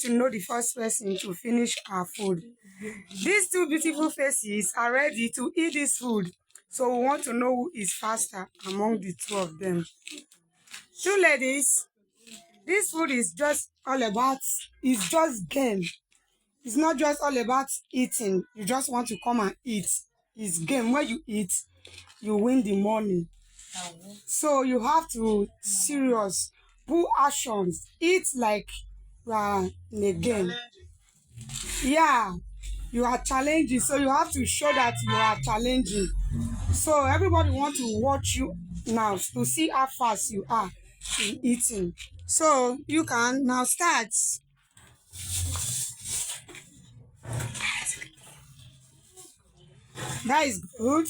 to know the first person to finish our food. These two beautiful faces are ready to eat this food. So we want to know who is faster among the two of them. Two ladies, this food is just all about, it's just game. It's not just all about eating. You just want to come and eat. It's game. When you eat, you win the money. So you have to serious, put actions, eat like you are in a game. Yeah, you are challenging. So you have to show that you are challenging. So everybody wants to watch you now to see how fast you are in eating. So you can now start. That is good.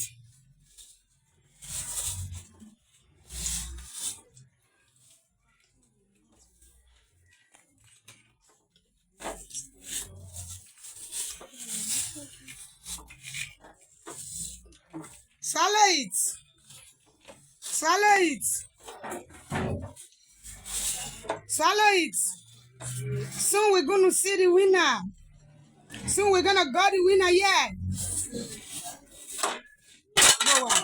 Swallow it. Swallow it. Swallow it. Soon we're going to see the winner. Soon we're going to got the winner, yeah. Go on.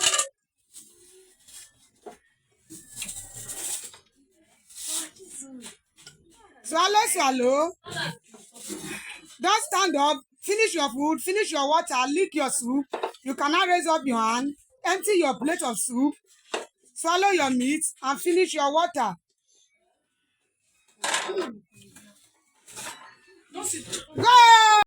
Swallow, swallow. Don't stand up. Finish your food. Finish your water. Lick your soup. You cannot raise up your hand. Empty your plate of soup. Swallow your meat and finish your water. Go!